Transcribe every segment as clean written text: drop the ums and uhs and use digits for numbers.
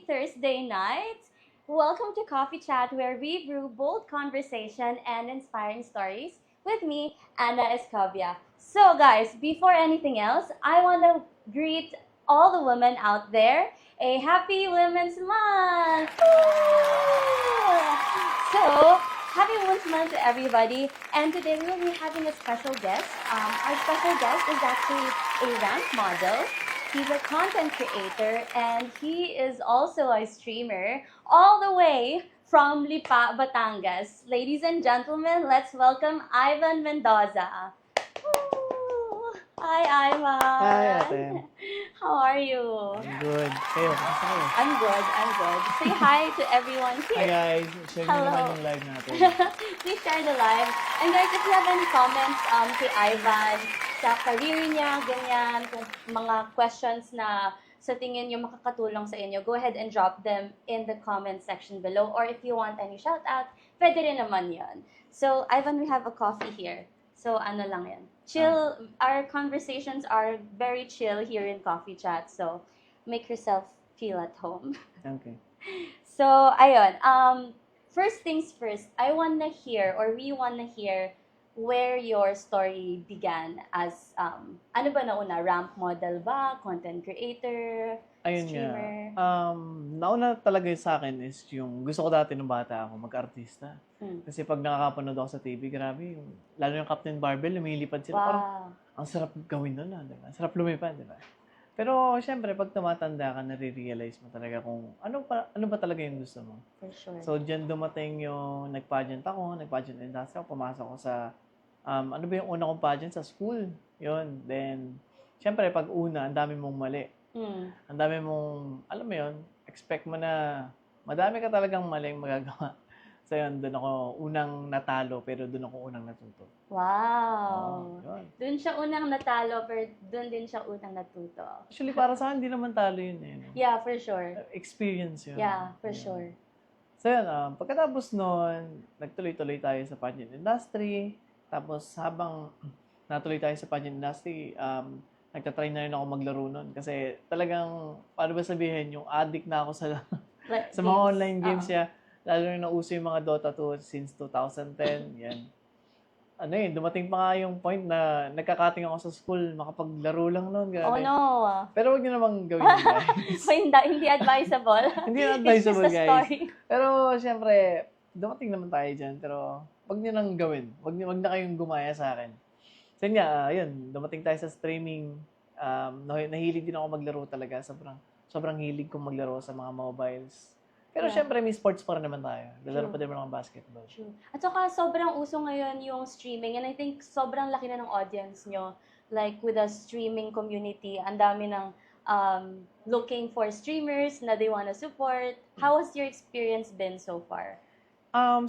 happy Thursday night. Welcome to Coffee Chat, where we brew bold conversation and inspiring stories with me, Anna Escovia. So, guys, before anything else, I want to greet all the women out there a happy Women's Month. So, happy Women's Month to everybody. And today we will be having a special guest. Our special guest is actually a ramp model. He's a content creator and he is also a streamer all the way from Lipa, Batangas. Ladies and gentlemen, let's welcome Ivan Mendoza. Woo! Hi, Hi, Ivan. ate. How are you? I'm good. Kayo, kamusta kayo? I'm good, I'm good. Say hi to everyone Hi here. guys, share nyo Hello. naman yung live natin. Please share the live. And guys, if you have any comments kay Ivan, sa career niya, ganyan, kung mga questions na sa tingin niyo makakatulong sa inyo, go ahead and drop them in the comment section below. Or if you want any shout out, pwede rin naman yun. So, Ivan, we have a coffee here. So, ano lang yan. Chill, our conversations are very chill here in Coffee Chat. So, make yourself feel at home. Okay. So, ayun. First things first, I wanna hear, or we wanna hear, where your story began as, ano ba nauna? Ramp model ba? Content creator? Ayun Streamer? nga. Nauna talaga sa akin is yung gusto ko dati nung bata ako, mag-artista. Kasi pag nakakapanood ako sa TV, grabe, lalo yung Captain Barbell, lumilipad sila. Parang, Wow. ang sarap gawin nun, diba? Ang sarap lumipad, diba? Pero, syempre, pag tumatanda ka, nare-realize mo talaga kung ano ba talaga yung gusto mo. For sure. So, dyan dumating yung nag-pageant industry ako, pumasok ako sa, ano ba yung una kong pageant sa school? Yun. Then, syempre, pag una, ang dami mong mali. Ang dami mong, alam mo yun, expect mo na madami ka talagang maling magagawa. So, yun, doon ako unang natalo, pero doon ako unang natuto. Wow. Yun. Doon siya unang natalo, pero doon din siya unang natuto. Actually, para sa akin, hindi naman talo yun eh. No? Yeah, for sure. Experience yun. Yeah, for Yun. sure. So yun, pagkatapos nun, nagtuloy-tuloy tayo sa pageant industry. Tapos habang natuloy tayo sa pageant industry, nagtatry na rin ako maglaro nun. Kasi talagang, paano ba sabihin, yung addict na ako sa, Like, sa mga online games. Uh-huh. Lalo na nauso yung mga Dota 2 since 2010. Yan. Ano dumating pa nga yung point na nagkakating ako sa school, makapaglaro lang nun. Oh Grabe. no. Pero wag niyo namang gawin yun, guys. Hindi advisable. Hindi na advisable, It's just a guys. story. Pero, syempre, dumating naman tayo dyan. Pero, wag niyo nang gawin. Wag na kayong gumaya sa akin. So, yun nga, yun, dumating tayo sa streaming. Nahilig din ako maglaro talaga. Sobrang hilig kong maglaro sa mga mobiles. Pero, Yeah. syempre, may sports pa rin naman tayo. Lalaro pa din naman ako ng basketball. True. At saka sobrang uso ngayon yung streaming and I think sobrang laki na ng audience nyo. Like with the streaming community, ang dami ng looking for streamers na they wanna support. How has your experience been so far?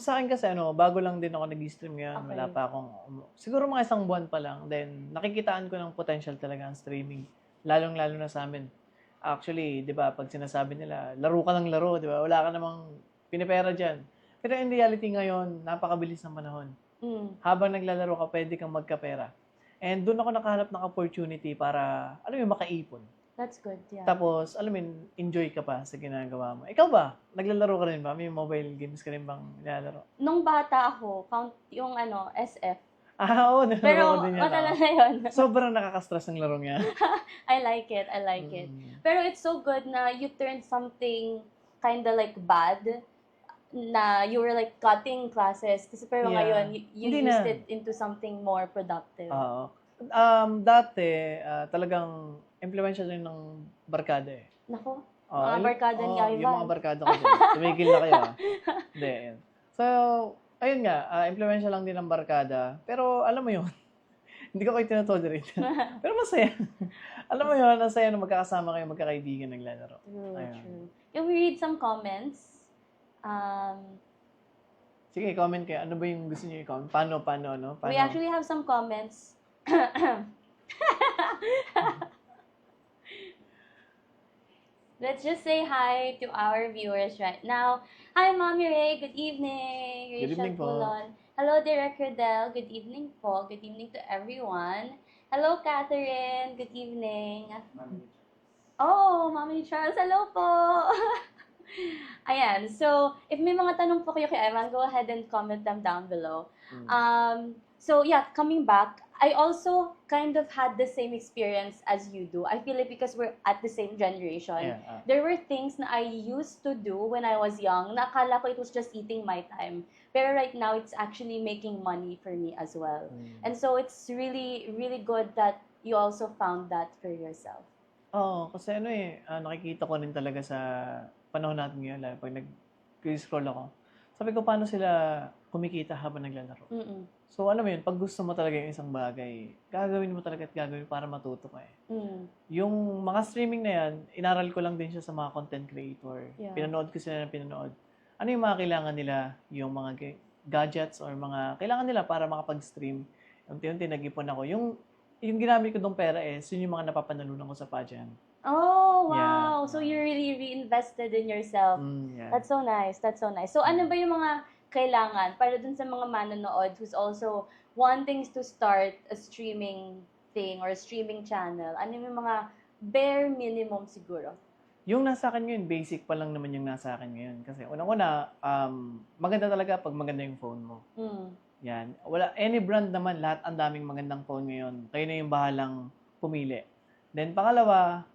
Sa akin kasi, bago lang din ako nag-stream ngayon. Okay. Wala pa akong, siguro mga isang buwan pa lang. Then, nakikitaan ko ng potential talaga ang streaming. Lalong-lalo na sa amin. Actually, di ba, pag sinasabi nila, laro ka ng laro, di ba? Wala ka namang pinipera dyan. Pero in reality ngayon, napakabilis ng panahon. Habang naglalaro ka, pwede kang magkapera. And doon ako nakahanap ng opportunity para, alam mo, makaipon. That's good, yeah. Tapos, alam mo, enjoy ka pa sa ginagawa mo. Ikaw ba? Naglalaro ka rin ba? May mobile games ka rin bang nilalaro? Nung bata ako, count yung SF. Oo, nalaro Pero ko din yan. matagal na yun. Sobrang nakaka-stress ng larong yan. I like it. Pero it's so good na you turned something kinda like bad na you were like cutting classes. Kasi pero Yeah. ngayon, you Hindi used na. it into something more productive. Oo. Dati, talagang impluensya din ng barkada eh. Nako, Oo, mga barkada ni Ivan. Yung mga barkada ko dyan. Tumigil na kayo Hindi, yun. So, ayun nga, impluensya lang din ng barkada. Pero alam mo yun, hindi ko kayo tinotolerate. Pero masaya. Alam mo yun, ang saya na magkakasama kayo, magkakaibigan, naglalaro. True. Can we read some comments? Sige, comment kayo. Ano ba yung gusto niyo i-comment? Paano? We actually have some comments. Let's just say hi to our viewers right now. Hi, Mommy Ray. Good evening. Good evening po. Pulon. Hello, Derek Credel. Good evening po. Good evening to everyone. Hello, Catherine. Good evening. Oh, Mommy Charles. Hello po. Ayan. So, if may mga tanong po kayo kay Ivan, go ahead and comment them down below. So yeah, coming back, I also kind of had the same experience as you do. I feel like because we're at the same generation, Yeah. there were things na I used to do when I was young na akala ko it was just eating my time. Pero right now, it's actually making money for me as well. And so it's really, really good that you also found that for yourself. Oo, kasi nakikita ko rin talaga sa panahon natin ngayon, lalo pag nag-scroll ako. Sabi ko, paano sila kumikita habang naglalaro? Mm-mm. So, alam mo yun, pag gusto mo talaga yung isang bagay, gagawin mo talaga at gagawin para matuto ka eh. Yung mga streaming na yan, inaral ko lang din siya sa mga content creator. Yeah. Pinanood ko sila na pinanood. Ano yung mga kailangan nila, yung mga gadgets or mga kailangan nila para makapag-stream. Unti-unti nag-ipon ako. Yung ginamit ko dong pera yun yung mga napapanalunan ko sa pageant. Oh, wow. Yeah. So you really reinvested in yourself. Yeah. That's so nice. That's so nice. So ano ba yung mga kailangan para dun sa mga manonood who's also wanting to start a streaming thing or a streaming channel? Ano yung mga bare minimum siguro? Yung nasa akin ngayon, basic pa lang naman yung nasa akin ngayon. Kasi unang-una, maganda talaga pag maganda yung phone mo. Yan. Wala, any brand naman, lahat ang daming magandang phone ngayon. Kayo na yung bahalang pumili. Then, pangalawa,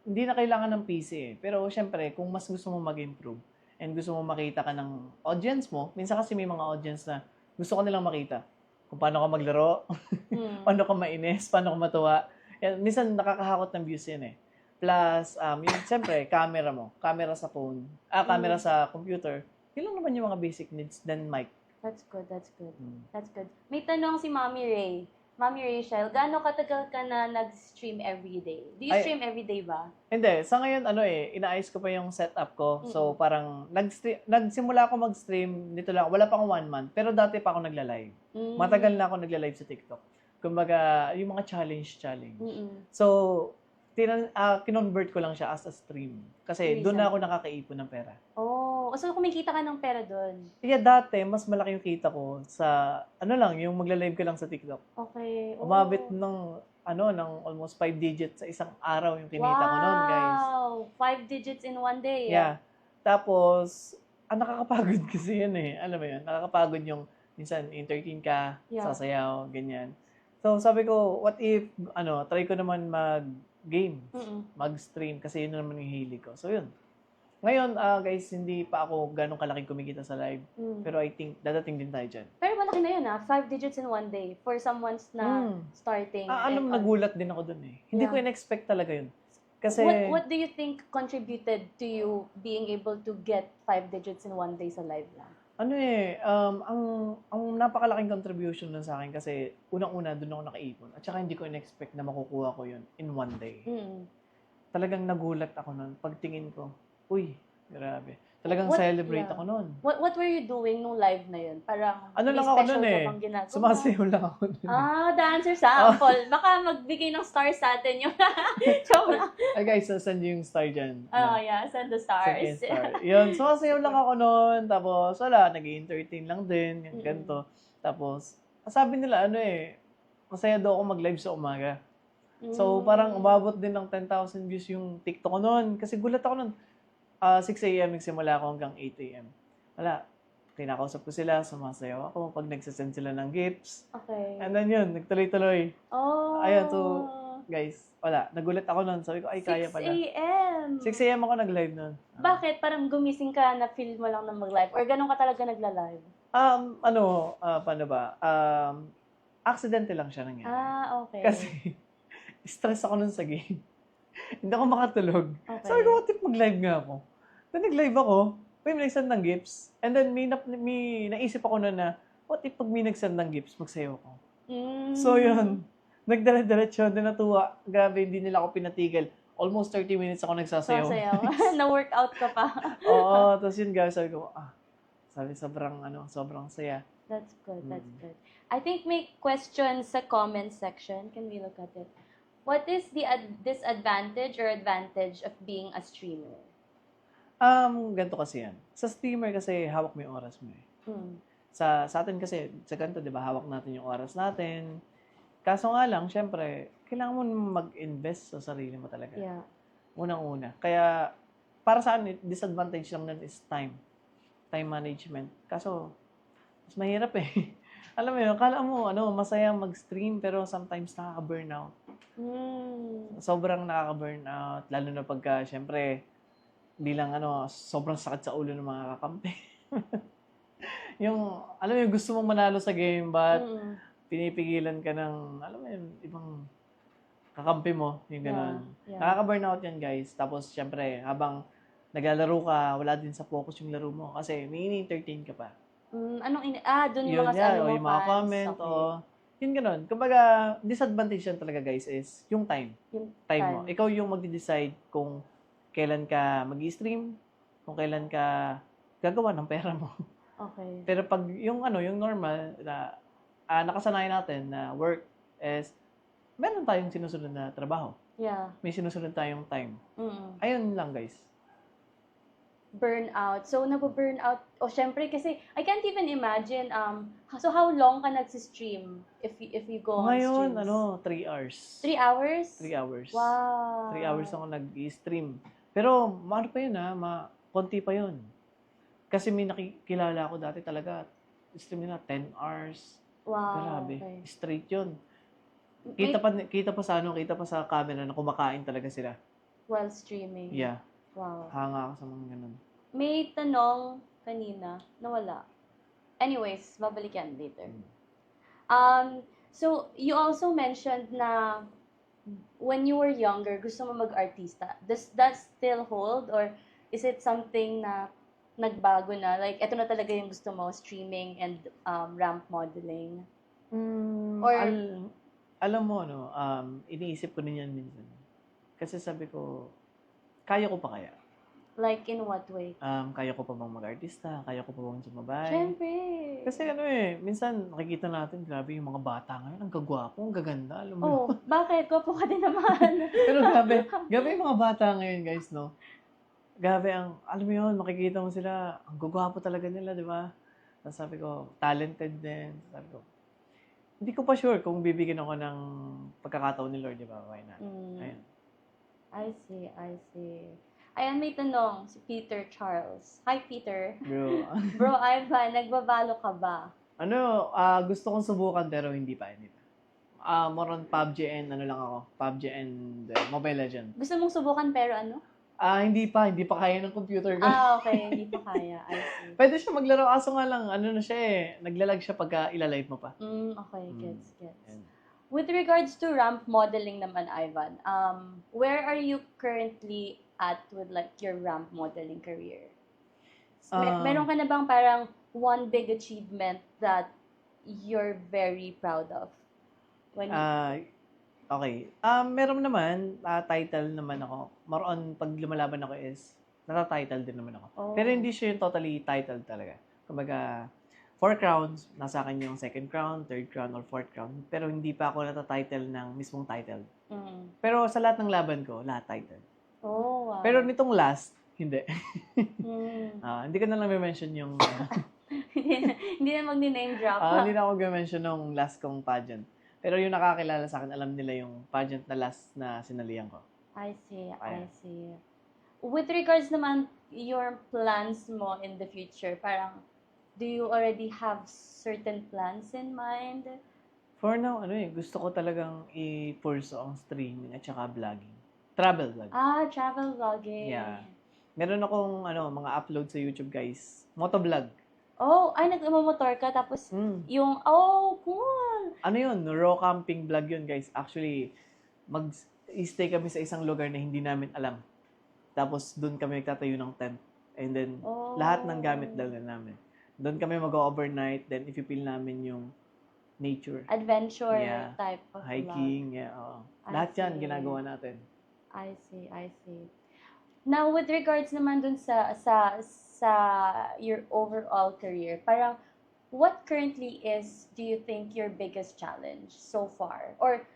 hindi na kailangan ng PC eh. Pero, syempre, kung mas gusto mo mag-improve and gusto mo makita ka ng audience mo, minsan kasi may mga audience na gusto ko nilang makita. Kung paano ka maglaro, paano ka mainis, paano ka matuwa. Yan, minsan, nakakahakot ng views yan eh. Plus, syempre, camera mo. Camera sa phone. Camera sa computer. Yun lang naman yung mga basic needs. Then, mic. That's good, that's good. That's good. May tanong si Mommy Ray. Mommy Rachel, gaano katagal ka na nag-stream everyday? Do you stream everyday ba? Hindi. Sa ngayon, inaayos ko pa yung setup ko. So, parang, nagsimula ako mag-stream, nito lang, wala pa akong 1 month. Pero dati pa ako nagla-live. Matagal na ako nagla-live sa TikTok. Kumbaga, yung mga challenge. So, kinonvert ko lang siya as a stream. Kasi doon na ako nakakaipon ng pera. Oh, so kumikita ka ng pera doon? Kaya dati, mas malaki yung kita ko sa, yung magla-live ka lang sa TikTok. Okay. Umabot ng almost 5 digits sa isang araw yung kinita ko noon, guys. Wow! 5 digits in one day. Yeah. Tapos, nakakapagod kasi yun eh. Alam mo yun, nakakapagod yung, minsan, entertain ka, sasayaw, ganyan. So, sabi ko, what if, try ko naman mag-game, mag-stream, kasi yun naman yung hilig ko. So, yun. Ngayon, guys, hindi pa ako ganong kalaking kumikita sa live. Pero I think, dadating din tayo dyan. Pero malaki na yun 5 digits in one day for someone's na starting. Nagulat din ako dun eh. Hindi ko in-expect talaga yun. Kasi, what do you think contributed to you being able to get 5 digits in one day sa live lang? ang napakalaking contribution nun sa akin kasi unang-una doon ako nakaipon. At saka hindi ko in-expect na makukuha ko yun in one day. Talagang nagulat ako nun. Pagtingin ko, uy, grabe. Talagang celebrate ako nun. What were you doing nung live na yun? Parang lang ako nun eh. Sumasayaw lang ako nun. Dancer sample. Baka magbigay ng stars sa atin yung joke lang. Guys, send yung star dyan. Yeah, send the stars. Star. Yun, sumasayaw lang ako nun. Tapos, wala, nag-entertain lang din. Yung ganito. Tapos, sabi nila, masaya daw ako mag-live sa umaga. So, parang umabot din ng 10,000 views yung TikTok ko nun. Kasi gulat ako nun. 6 a.m. nagsimula ako hanggang 8 a.m. Wala. Kinakausap ko sila, sumasayaw ako pag nagsasend sila ng gifts. Okay. And then yun, nagtuloy-tuloy. Oh. Ayun, so, guys, wala. Nagulat ako nun. Sabi ko, ay, kaya pala. 6 a.m. 6 a.m. ako nag-live nun. Bakit? Parang gumising ka na feel mo lang na mag-live? Or ganun ka talaga nagla-live? Paano ba? Accidente lang siya nangyari. Okay. Kasi, stress ako nun sa game. Hindi ako makatulog. Okay. Sabi ko, what if mag-live nga ako? Then nag-live ako, may nagsend ng gifts. And then may naisip ako na, what if pag may nagsend ng gifts, magsayaw ako? So yun, nagdala-diretso, din natuwa. Grabe, hindi nila ako pinatigil. Almost 30 minutes ako nagsasayaw. Na-workout ka pa. Oo, tapos yun guys, sabi ko, sobrang saya. That's good, that's good. I think may questions sa comment section. Can we look at it? What is the disadvantage or advantage of being a streamer? Ganito kasi yan. Sa streamer kasi, hawak mo yung oras mo eh. Sa atin kasi, sa ganito, di ba, hawak natin yung oras natin. Kaso nga lang, syempre, kailangan mo mag-invest sa sarili mo talaga. Yeah. Unang-una. Kaya, para sa akin, disadvantage lang nun is time. Time management. Kaso, mas mahirap eh. Alam mo yun, kala mo, masaya mag-stream, pero sometimes nakaka-burnout. Sobrang nakaka-burnout, lalo na pagka, syempre, bilang sobrang sakit sa ulo ng mga kakampi. Yung, alam mo yun, gusto mong manalo sa game, but pinipigilan ka ng, alam mo yun, ibang kakampi mo, yung gano'n. Yeah. Nakaka-burnout yan, guys. Tapos, syempre, habang naglalaro ka, wala din sa focus yung laro mo kasi may ini-entertain ka pa. Doon yung Yun mga yan, mo, yung mga fans. comment, Okay. yun gano'n. Kumbaga, disadvantage yan talaga, guys, is yung time. Yung Time mo. Ikaw yung magde-decide kung kailan ka mag-stream, kung kailan ka gagawa ng pera mo. Okay. Pero pag yung normal na nakasanayan natin na work is meron tayong sinusunod na trabaho. Yeah. May sinusunod tayong time. Mm. Ayun lang, guys. Burnout. So, nabu-burnout. Syempre, kasi, I can't even imagine, so how long ka nag-stream if you go on Ngayon, streams? 3 hours. 3 hours? 3 hours. Wow. 3 hours ako nag-stream. Pero, ano pa yun konti pa yun. Kasi may nakikilala ako dati talaga, stream nila 10 hours. Wow. Grabe. Okay. Straight yun. Kita pa sa camera na kumakain talaga sila. While streaming. Yeah. Wow. Hanga ako sa mga ganun. May tanong kanina, nawala. Anyways, babalik yan later. So, you also mentioned na when you were younger, gusto mo mag-artista. Does that still hold? Or is it something na nagbago na? Like, eto na talaga yung gusto mo, streaming and ramp modeling? Or, alam mo, iniisip ko din yan minsan. Kasi sabi ko, kaya ko pa kaya? like, in what way? Kaya ko pa bang mag-artista? Kaya ko pa bang sumabay? Siyempre. Kasi minsan nakikita natin, grabe yung mga bata ngayon, ang gagwapo, ang gaganda. Alam mo Oh, bakit? Gwapo ka din naman. Pero grabe yung mga bata ngayon, guys, no? Grabe alam mo yun, makikita mo sila, ang gagwapo talaga nila, di ba? Tapos sabi ko, talented din. Sabi ko, hindi ko pa sure kung bibigyan ako ng pagkakataon ni Lord, di ba? Why not? Ayun. I see. Ayan, may tanong, si Peter Charles. Hi, Peter. Bro. Bro, Ivan, nagbabalo ka ba? Gusto kong subukan pero hindi pa. More on PUBG and lang ako. PUBG and Mobile Legends. Gusto mong subukan pero ano? Hindi pa kaya ng computer ko. Okay, hindi pa kaya. I see. Pwede siya maglaro, kaso nga lang, na siya naglalag siya pagka ilalive mo pa. Okay, gets. With regards to ramp modeling naman, Ivan, where are you currently at with like your ramp modeling career? Meron ka na bang parang one big achievement that you're very proud of? Okay. Meron naman, title naman ako. More on, pag lumalaban ako is, nata-title din naman ako. Oh. Pero hindi siya yung totally title talaga. Kumbaga, 4 crowns, nasa akin yung 2nd crown, 3rd crown, or 4th crown. Pero hindi pa ako nata-title ng mismong title. Pero sa lahat ng laban ko, lahat title. Oh, wow. Pero nitong last, hindi. Hindi ko na lang mention yung... hindi na mag-name drop. Hindi na ako mention ng last kong pageant. Pero yung nakakilala sa akin, alam nila yung pageant na last na sinalihan ko. I see. With regards naman, your plans mo in the future, parang, do you already have certain plans in mind? For now, gusto ko talagang i-pursue ang streaming at saka vlogging. Travel vlog. Travel vlogging. Yeah. Meron akong mga upload sa YouTube, guys. Motovlog. Nagmamotor ka, tapos yung, cool! Raw camping vlog yun, guys. Actually, mag-stay kami sa isang lugar na hindi namin alam. Tapos, doon kami nagtatayo ng tent. And then, lahat ng gamit dala namin. Doon kami mag-overnight. Then, if-feel namin yung nature. Adventure type of hiking, lahat yan, ginagawa natin. I see. Now, with regards naman dun sa your overall career, parang, what currently do you think, your biggest challenge so far? Or,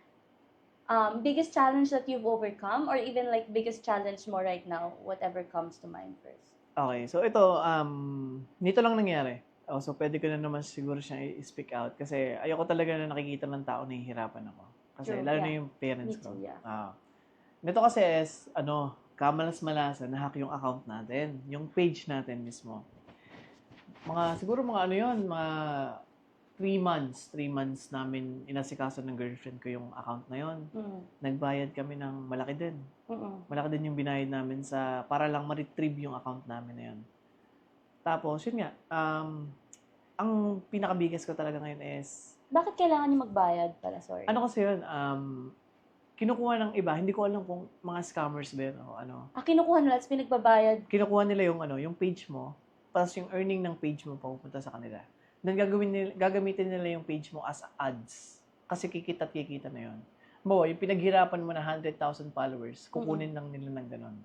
biggest challenge that you've overcome? Or even like, biggest challenge mo right now? Whatever comes to mind first. Okay, so ito, nito lang nangyari. So, pwede ko na naman siguro siya i-speak out. Kasi ayoko talaga na nakikita ng tao na hihirapan ako. Kasi True, lalo na yung parents Me ko. too, yeah. Nito kasi is, kamalas-malasan na-hack yung account natin, yung page natin mismo. Siguro mga ano yun, mga 3 months namin inasikaso ng girlfriend ko yung account na yun. Nagbayad kami ng malaki din. Malaki din yung binayad namin para lang ma-retrieve yung account namin na yun. Tapos, yun nga, ang pinakabigas ko talaga ngayon is, Bakit kailangan niyo magbayad pala? Sorry. ano kasi yun, kinukuha ng iba, hindi ko alam kung mga scammers ba yun o ano. Kinukuha nila, tapos pinagbabayad. Kinukuha nila yung page mo, tapos yung earning ng page mo papupunta sa kanila. Then gagamitin nila yung page mo as ads. Kasi kikita na yun. Yung pinaghirapan mo na 100,000 followers, kukunin lang nila ng ganon.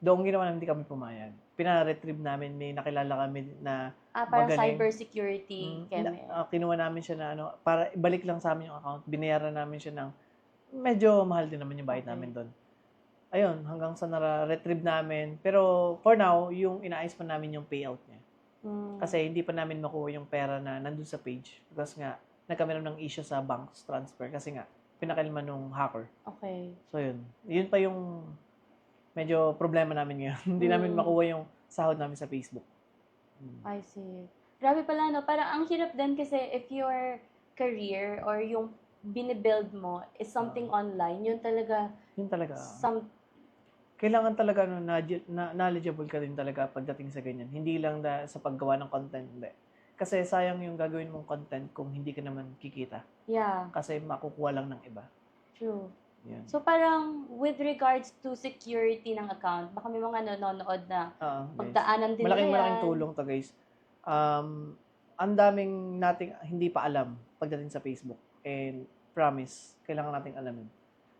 Doon ginawa namin, hindi kami pumayag. Pina-retrieve namin, may nakilala kami na Parang magaling. cybersecurity keme. Kinuha namin siya na para ibalik lang sa amin yung account. Binayaran namin siya ng medyo mahal din naman yung bayad namin doon. Ayun, hanggang sa retrieve namin. Pero for now, yung inaayos pa namin yung payout niya. Kasi hindi pa namin makuha yung pera na nandun sa page. Because nga, nagkameron ng issue sa bank transfer. Kasi nga, pinakilman nung hacker. Okay. So yun. Yun pa yung medyo problema namin ngayon. Hindi namin makuha yung sahod namin sa Facebook. I see. Grabe pala, no? Parang ang hirap din kasi if your career or yung binibuild mo is something online, yun talaga kailangan talaga knowledgeable ka din talaga pagdating sa ganyan. Hindi lang sa paggawa ng content. Hindi. Kasi sayang yung gagawin mong content kung hindi ka naman kikita. Yeah. Kasi makukuha lang ng iba. True. Yan. So parang with regards to security ng account, baka may mga nanonood na pagdaanan din nila yan. Malaking tulong to, guys. Ang daming nating hindi pa alam pagdating sa Facebook. And promise, kailangan nating alamin.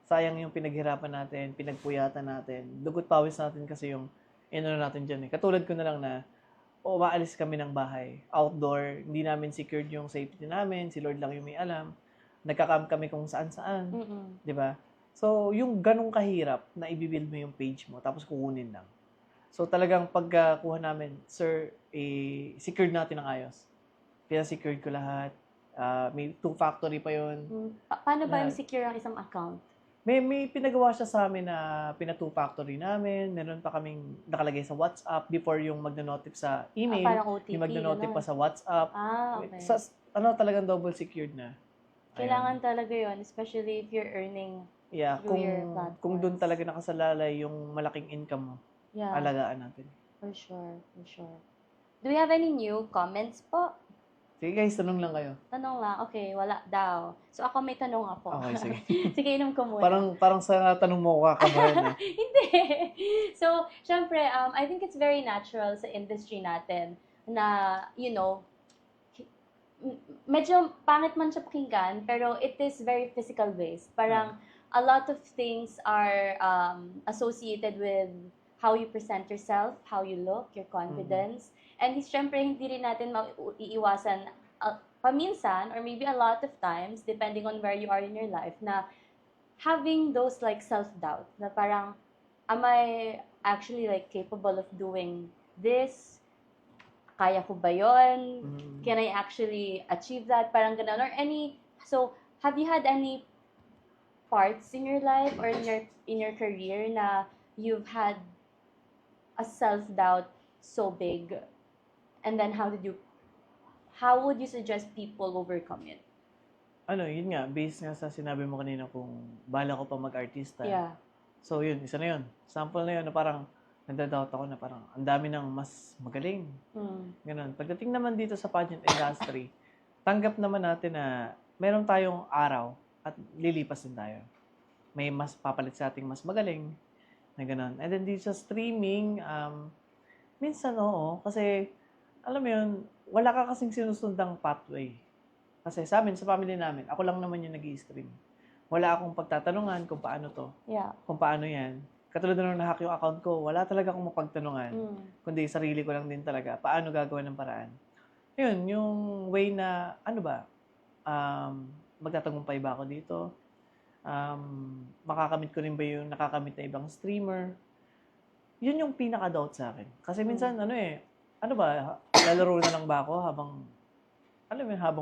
Sayang yung pinaghirapan natin, pinagpuyatan natin, dugot pawis natin kasi yung natin dyan. Katulad ko na lang na maalis kami ng bahay, outdoor, hindi namin secured yung safety namin, si Lord lang yung may alam, nagka-camp kami kung saan-saan, di ba? So, yung ganong kahirap na i-build mo yung page mo, tapos kukunin lang. So, talagang pagkuha namin, sir, secured natin ng ayos. Kaya secured ko lahat. May 2-factor pa yun. Paano ba yung secure ang isang account? May pinagawa siya sa amin na pina-2-factor namin. Meron pa kaming nakalagay sa WhatsApp before yung magna-notif sa email. Parang OTP. Yung magna-notif pa sa WhatsApp. Okay. Talagang double secured na. Kailangan talaga yun, especially if you're earning through your platforms. Kung doon talaga nakasalalay yung malaking income mo, alagaan natin. For sure. Do we have any new comments po? Sige guys, tanong lang kayo. Tanong lang. Okay, wala daw. So ako may tanong ako. Okay, sige. Sige, inom ko muna. Parang sa tanong mo kakabahan na. Hindi. So, syempre, I think it's very natural sa industry natin na, medyo pangit man siya pakinggan, pero it is very physical based. Parang a lot of things are associated with how you present yourself, how you look, your confidence. And syempre, hindi rin natin maiiwasan paminsan or maybe a lot of times, depending on where you are in your life, na having those like self-doubt na parang, am I actually like capable of doing this? Kaya ko ba yun? Can I actually achieve that? Parang ganun. So, have you had any parts in your life or in your career na you've had a self-doubt so big? And then how would you suggest people overcome it? Yun nga, based nga sa sinabi mo kanina kung bala ko pa mag-artista. Yeah. So yun, isa na yun. Sample na yun na parang nagda-doubt ako na parang ang dami nang mas magaling. Ganun. Pagdating naman dito sa pageant industry, tanggap naman natin na meron tayong araw at lilipas din tayo. May mas papalit sa ating mas magaling na ganun. And then dito sa streaming, minsan kasi alam mo yun, wala ka kasing sinusundang pathway. Kasi sa amin, sa family namin, ako lang naman yung nag-i-stream. Wala akong pagtatanungan kung paano to. Yeah. Kung paano yan. Katulad na nung nahack yung account ko, wala talaga akong mapagtanungan. Kundi sarili ko lang din talaga. Paano gagawa ng paraan. Yun, yung way na, magtatagumpay ba ako dito? Makakamit ko rin ba yung nakakamit na ibang streamer? Yun yung pinaka-doubt sa akin. Kasi minsan, lalaro na lang ba ako habang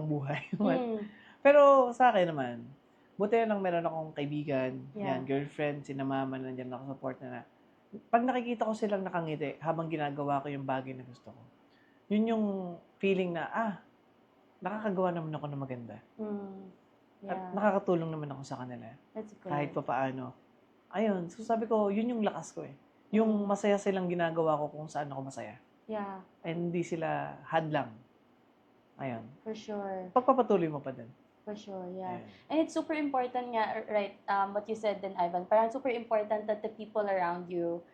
buhay. Pero sa akin naman, buti lang meron akong kaibigan, yan, girlfriend, sinamama, nandiyan nakasupport na pag nakikita ko silang nakangiti habang ginagawa ko yung bagay na gusto ko, yun yung feeling na, nakakagawa naman ako ng maganda. At Yeah, nakakatulong naman ako sa kanila. that's Kahit good. pa paano. Ayun, so sabi ko, yun yung lakas ko eh. Yung masaya silang ginagawa ko kung saan ako masaya. Yeah, And hindi sila hadlang. Ayun. for sure. Pagpapatuloy mo pa din. For sure, yeah. Ayun. And it's super important nga, right, what you said then, Ivan, parang super important that the people around you,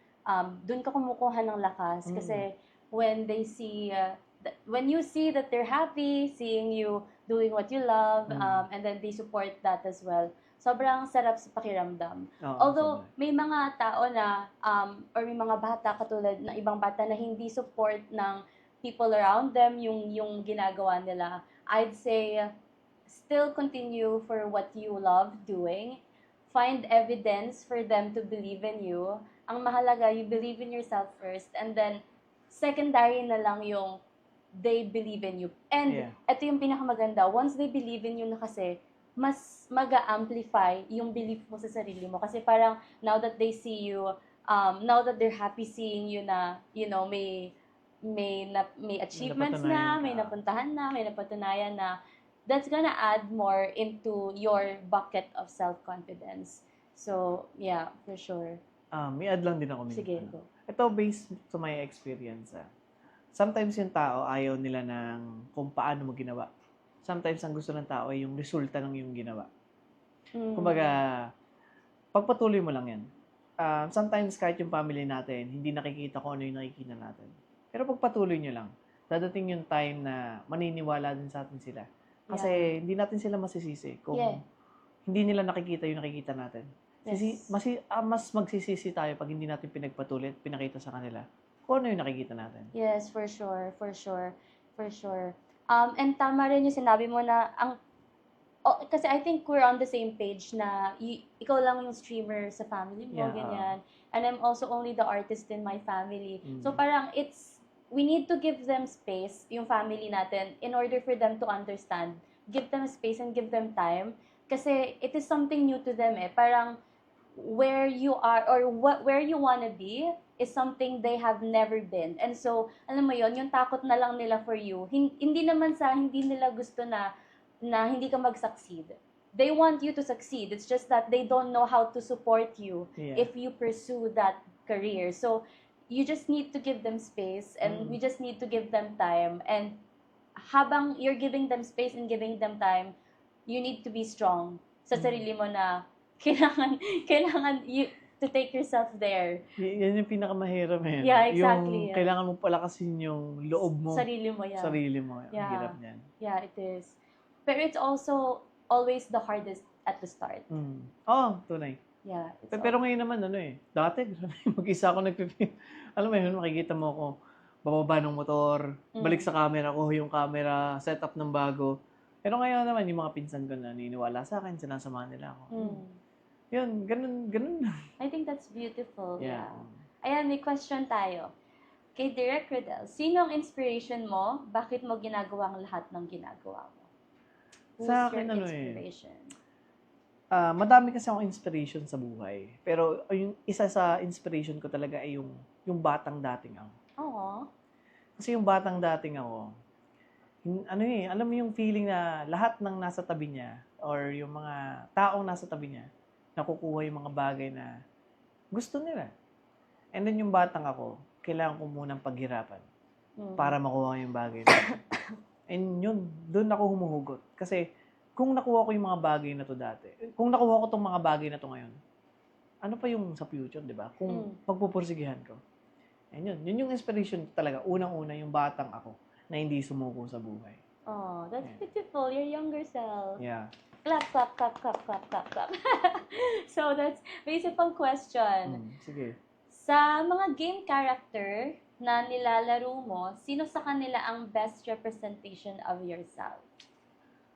dun ka kumukuha ng lakas. Kasi when they see, when you see that they're happy, seeing you doing what you love, and then they support that as well, sobrang sarap sa pakiramdam. Oo, Although, sobra. may mga tao na, or may mga bata katulad ng ibang bata na hindi support ng people around them yung ginagawa nila, I'd say, still continue for what you love doing. Find evidence for them to believe in you. Ang mahalaga, you believe in yourself first, and then secondary na lang yung they believe in you. And Yeah. ito yung pinakamaganda, once they believe in you na kasi, mas mag-amplify yung belief mo sa sarili mo. Kasi parang now that they see you, now that they're happy seeing you na, you know, may achievements na, napatunayan may ka. napuntahan na, may napatunayan na, that's gonna add more into your bucket of self-confidence. So, yeah, for sure. May add lang din ako. Sige, minsan. go. Ito based to my experience. Sometimes yung tao ayaw nila ng kung paano mo ginawa. Sometimes ang gusto ng tao ay yung resulta ng yung ginawa. Kumbaga, pagpatuloy mo lang yan. Sometimes kahit yung family natin, hindi nakikita ko ano yung nakikita natin. Pero pagpatuloy nyo lang, dadating yung time na maniniwala din sa atin sila. Kasi hindi natin sila masisisi kung Yeah. hindi nila nakikita yung nakikita natin. Yes. Mas magsisisi tayo pag hindi natin pinagpatuloy at pinakita sa kanila kung ano yung nakikita natin. Yes, for sure, for sure, for sure. And tama rin yung sinabi mo na kasi I think we're on the same page na ikaw lang yung streamer sa family mo, Yeah, ganyan. And I'm also only the artist in my family. Mm. So parang we need to give them space, yung family natin, in order for them to understand. Give them space and give them time. Kasi it is something new to them eh. Parang where you are or where you wanna be is something they have never been. And so, alam mo yon, yung takot na lang nila for you. Hindi naman sa hindi nila gusto na hindi ka mag-succeed. They want you to succeed. It's just that they don't know how to support you Yeah. if you pursue that career. So, you just need to give them space and we just need to give them time. And habang you're giving them space and giving them time, you need to be strong sa sarili mo na kailangan you to take yourself there. Yan yung pinakamahirap eh. Yeah, exactly, Yung yeah. kailangan mo palakasin yung loob mo. Sarili mo, yeah. Sarili mo. Ang Yeah. hirap niyan. Yeah, it is. Pero it's also always the hardest at the start. Tunay. Yeah. Pero ngayon naman, dati, mag-isa ako alam mo yun, makikita mo ako, bababa ng motor, balik sa camera ko, yung camera, setup ng bago. Pero ngayon naman, yung mga pinsan ko na niniwala sa akin, sinasamahan nila ako. Yun, ganun. I think that's beautiful. Yeah. Ayan, may question tayo. Kay Derek Rodel, sino ang inspiration mo? Bakit mo ginagawa ang lahat ng ginagawa mo? Who's Sa akin, your inspiration? Madami kasi akong inspiration sa buhay. Pero yung isa sa inspiration ko talaga ay yung batang dating ako. Oo. Kasi yung batang dating ako, alam mo yung feeling na lahat ng nasa tabi niya or yung mga taong nasa tabi niya, nakukuha yung mga bagay na gusto nila. And then yung batang ako, kailangan ko munang paghirapan para makuha yung bagay na yun. And yun, doon ako humuhugot. Kasi kung nakuha ko yung mga bagay na to dati, kung nakuha ko tong mga bagay na to ngayon, ano pa yung sa future, di ba? Kung pagpupursigihan ko. And yun yung inspiration talaga. Unang-una yung batang ako na hindi sumuko sa buhay. Oh, that's beautiful. Your younger self. Yeah. Clap, clap, clap, clap, clap, clap, clap. So that's basic pang question. Sige. Sa mga game character na nilalaro mo, sino sa kanila ang best representation of yourself?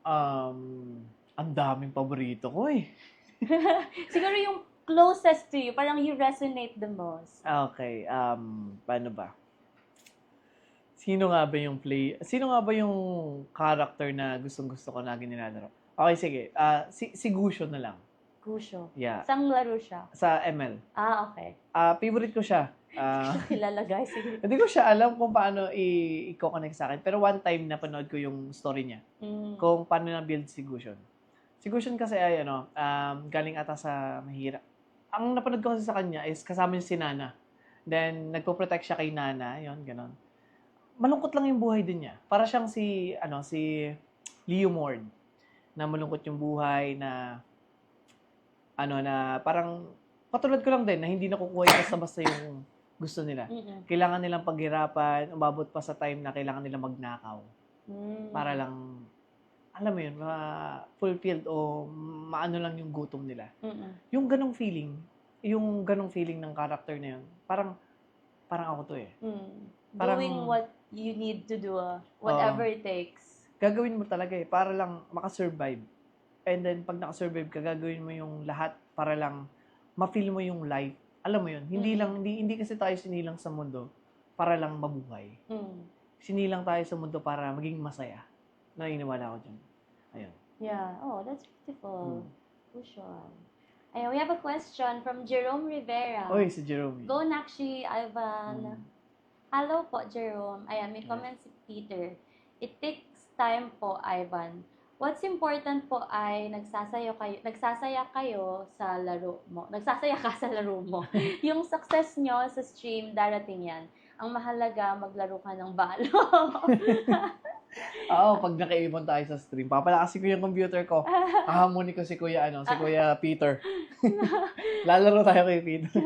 Ang daming paborito ko eh. Siguro yung closest to you, parang you resonate the most. Okay, paano ba? Sino nga ba yung character na gustong-gusto ko na nilalaro? Okay, sige. Si Gusyo na lang. Gusyo. Yeah. Saan laro siya? Sa ML. Okay. Favorite ko siya. Kilala guys. Sige. Hindi ko siya alam kung paano i-connect sa akin. Pero one time napanood ko yung story niya. Kung paano na-build si Gusion. Si Gusion kasi ay galing ata sa mahirap. Ang napanood ko kasi sa kanya is kasama niya si Nana. Then, nagpo-protect siya kay Nana. Yun, ganon. Malungkot lang yung buhay din niya. Para siyang si Leo Mord. Na malungkot yung buhay na na parang patulad ko lang din na hindi nakukuha yung basta-basta yung gusto nila. Kailangan nilang paghirapan, umabot pa sa time na kailangan nilang magnakaw. Para lang, alam mo yun, ma-fulfilled o maano lang yung gutom nila. Yung ganong feeling ng character na yun, parang ako to eh. Parang, doing what you need to do, whatever it takes. Gagawin mo talaga eh, para lang makasurvive. And then, pag nakasurvive ka, gagawin mo yung lahat para lang ma-feel mo yung life. Alam mo yun, hindi kasi tayo sinilang sa mundo para lang mabuhay. Sinilang tayo sa mundo para maging masaya. Naniniwala ko dyan. Ayun. Yeah. Oh, that's beautiful. Cushion. Ayan, we have a question from Jerome Rivera. Oy, si Jerome. Go Nakshi, Ivan. Hello po, Jerome. Ayan, may comment si Peter. It takes time po, Ivan. What's important po ay nagsasaya kayo sa laro mo. Nagsasaya ka sa laro mo. Yung success nyo sa stream, darating yan. Ang mahalaga, maglaro ka ng balo. Oo, pag nakaibon tayo sa stream, papalakasin ko yung computer ko. Hahamunin ko si Kuya Peter. Lalaro tayo kay Peter.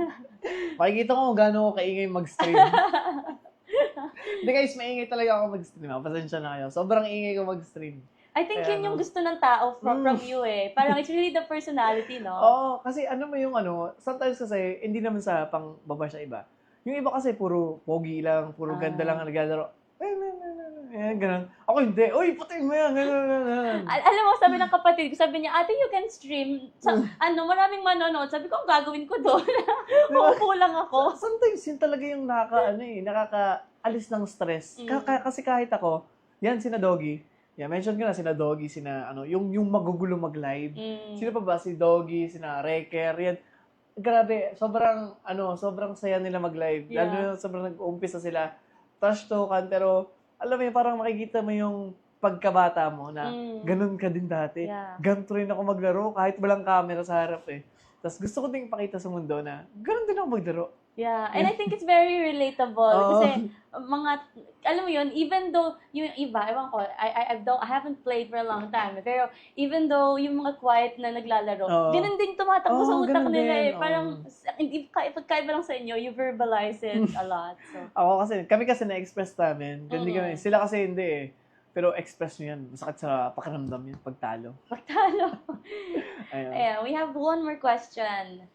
Makikita ko kung gaano ako kaingay mag-stream. Hindi guys, maingay talaga ako mag-stream. Pasensya na kayo. Sobrang ingay ko mag-stream. I think yun yung gusto ng tao from you eh. Parang it's really the personality, no? Oo, kasi mo yung sometimes kasi, hindi naman sa pang-baba siya iba. Yung iba kasi puro pogi lang, puro ganda lang ang naglalaro. Ganun. Ako hindi. Uy, patayin mo yan. Ganun. Alam mo, sabi ng kapatid ko, sabi niya, ate, you can stream. Maraming manonood. Sabi ko, ang gagawin ko doon. Uupo lang ako. Sometimes yun talaga yung nakakaalis ng stress. Kasi kahit ako, yan, sina Doggy. Yeah, mention ko na sina Doggy, yung magugulo mag-live. Sino pa ba? Si Doggy, sina Reker, yan. Grabe, sobrang saya nila mag-live. Yeah. Lalo sobrang nag-uumpisa sila. Trash talkan, pero alam mo yun, parang makikita mo yung pagkabata mo na ganun ka din dati. Yeah. Ganito rin ako maglaro kahit walang camera sa harap eh. Tapos gusto ko din ipakita sa mundo na ganun din ako maglaro. Yeah, and I think it's very relatable kasi alam mo yun, even though yung iba, ewan ko, I haven't played for a long time, pero even though yung mga quiet na naglalaro, ganun din tumatakbo sa utak nila eh. Parang, hindi pagkaiba lang sa inyo, you verbalize it a lot. So. Kami kasi na-express namin, hindi kami, sila kasi hindi eh. Pero express nyo yan, masakit sa pakiramdam yun, pagtalo. Ayan, we have one more question.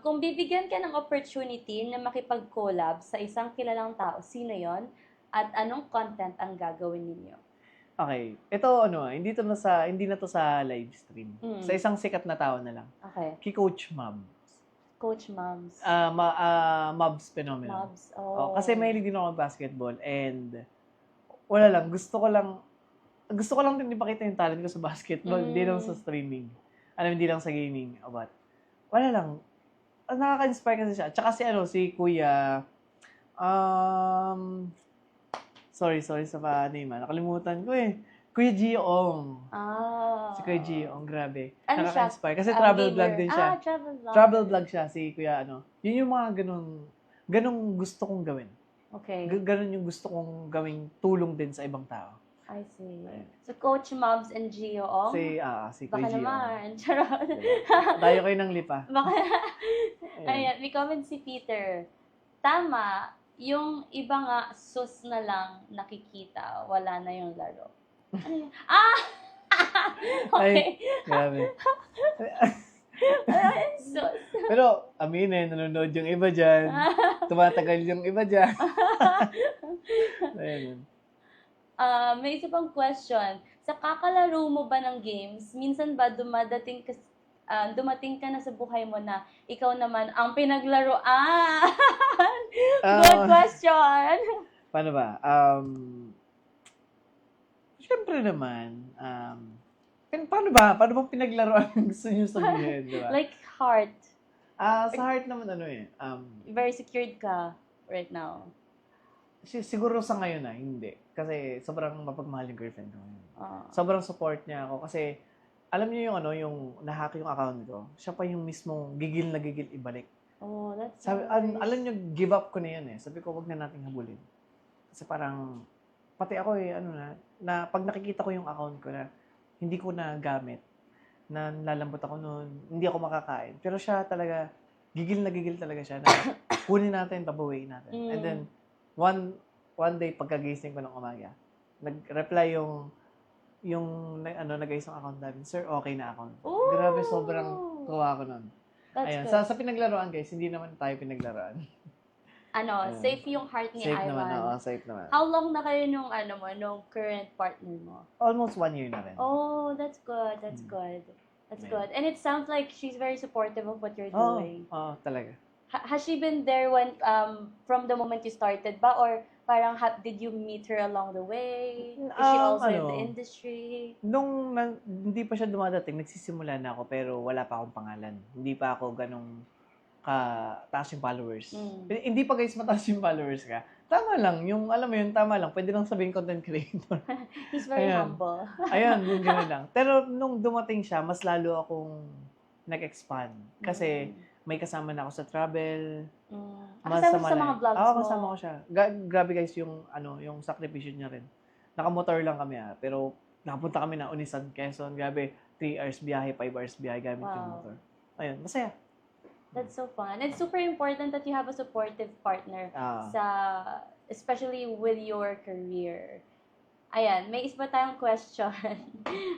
Kung bibigyan ka ng opportunity na makipag-collab sa isang kilalang tao, sino yon? At anong content ang gagawin ninyo? Okay. Ito, hindi na to sa live stream. Sa isang sikat na tao na lang. Okay. Kay Coach Mabs. Coach Mabs. Mabs Phenomenon. Mabs, oh. Kasi mahilig din ako basketball and wala lang, gusto ko lang din ipakita yung talent ko sa basketball, hindi lang sa streaming. Hindi lang sa gaming. But, wala lang. Nakaka-inspire kasi siya. Tsaka si Kuya, sorry sa name, nakalimutan ko eh. Kuya Giong. Si Kuya Giong, grabe. Nakaka-inspire. Kasi travel vlog din siya. Travel vlog siya, si Kuya Yun yung mga ganong gusto kong gawin. Okay. Ganon yung gusto kong gawing tulong din sa ibang tao. I see. So, Coach Mabs and Gio Ong? Si Kuya Giong. Baka naman. Charot. Tayo kayo ng lipa. Ayan, may comment si Peter. Tama, yung iba nga sus na lang nakikita, wala na yung laro. Ano yun? Okay. Grabe. Sus. Pero, aminin, nanonood yung iba dyan. Tumatagal yung iba dyan. Ayun. May isa pang question. Sa kakalaro mo ba ng games, minsan ba dumating ka na sa buhay mo na ikaw naman ang pinaglaruan? Good question! Paano ba? Siyempre naman, Paano ba? Paano bang pinaglaruan ang gusto niyo sabihin, di ba? Like heart. Sa heart naman Very secured ka right now. siguro sa ngayon hindi. Kasi sobrang mapagmahal yung girlfriend ko ngayon. Ah. Sobrang support niya ako kasi alam niyo yung yung nahack yung account ko. Siya pa yung mismong gigil na gigil ibalik. Oh, that's Sabi, nice. alam niyo, give up ko na yan eh. Sabi ko, wag na nating habulin. Kasi parang, pati ako na pag nakikita ko yung account ko na hindi ko na gamit, na lalambot ako noon, hindi ako makakain. Pero siya talaga, gigil talaga siya na kunin natin, pabawiin natin. And then, one day, pagkagising ko ng umaga, nag-reply nag-ayos ng account namin, sir, okay na account. Ooh! Grabe, sobrang kuha ko nun. That's Ayan, good. sa pinaglaruan guys, hindi naman tayo pinaglaruan. Ayan. Safe yung heart ni Safe Ivan. naman, oo, safe naman. How long na kayo nung current partner mo? Almost 1 year na rin. Oh, that's good. That's good. That's good. And it sounds like she's very supportive of what you're doing. Oo, talaga. Has she been there when from the moment you started ba, or parang did you meet her along the way? Is she also in the industry? Nung hindi pa siya dumadating, nagsisimula na ako pero wala pa akong pangalan. Hindi pa ako ganong taas yung followers. Hindi pa guys mataas yung followers ka. Tama lang, alam mo yun, tama lang. Pwede lang sabihin content creator. He's very humble. Ayan, yung gano'n lang. Pero nung dumating siya, mas lalo akong nag-expand. Kasi may kasama na ako sa travel. Kasama sa mga vlogs mo. Kasama ko siya. Grabe guys yung sakripisyo niya rin. Nakamotor lang kami pero nakapunta kami na Unisan, Quezon. Grabe, 3 hours biyahe, 5 hours biyahe gamit yung motor. Ayun, masaya. That's so fun. It's super important that you have a supportive partner especially with your career. Ayan, may isa pa tayong question.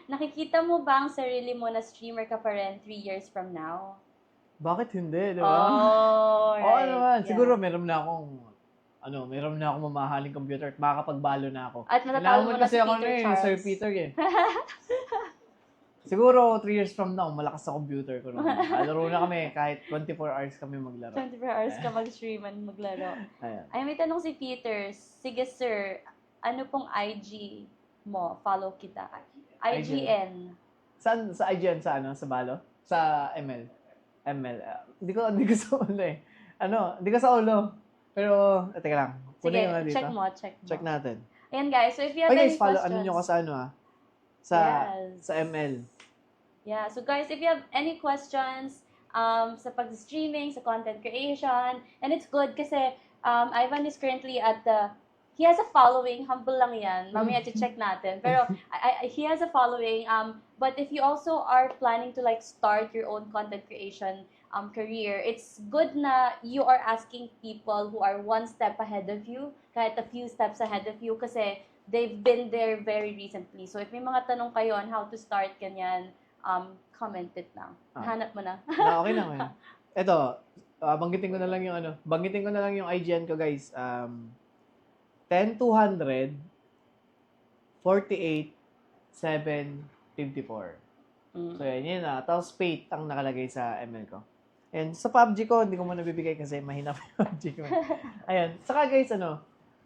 Nakikita mo ba ang sarili mo na streamer ka pa rin 3 years from now? Bakit hindi, di ba? Oh, right. Oo naman. Yeah. Siguro meron na akong mamahaling computer at makakapagbalo na ako. At matatawag mo na si ako Peter Charles. Sir Peter eh. Siguro 3 years from now, malakas sa computer ko naman. Laro na kami kahit 24 hours kami maglaro. 24 hours ka mag-stream and maglaro. Ayan. Ay, may tanong si Peter. Sige sir, ano pong IG mo? Follow kita. IGN. Saan? Sa IGN? Sa Balo? Sa ML? ML. Hindi ko sa ulo eh. Hindi ko sa ulo. Pero, teka lang. Sige, Dito. check mo. Check natin. Ayan guys, so if you have guys, any follow, questions. nyo ko sa ML. Yeah, so guys, if you have any questions sa pag-streaming, sa content creation, and it's good kasi Ivan is currently he has a following, humble lang yan, mamaya check natin, pero he has a following, but if you also are planning to like start your own content creation career, it's good na you are asking people who are one step ahead of you, kahit a few steps ahead of you, kasi they've been there very recently. So if may mga tanong kayo on how to start, ganyan, comment it lang. Hanap mo na. Okay na ngayon. Ito, banggitin ko na lang yung IGN ko guys. 10-200 48 754. So yun na. Tapos Fate ang nakalagay sa ML ko. And sa PUBG ko, hindi ko mo nabibigay kasi mahina pa yung PUBG ko. Ayan. Saka guys,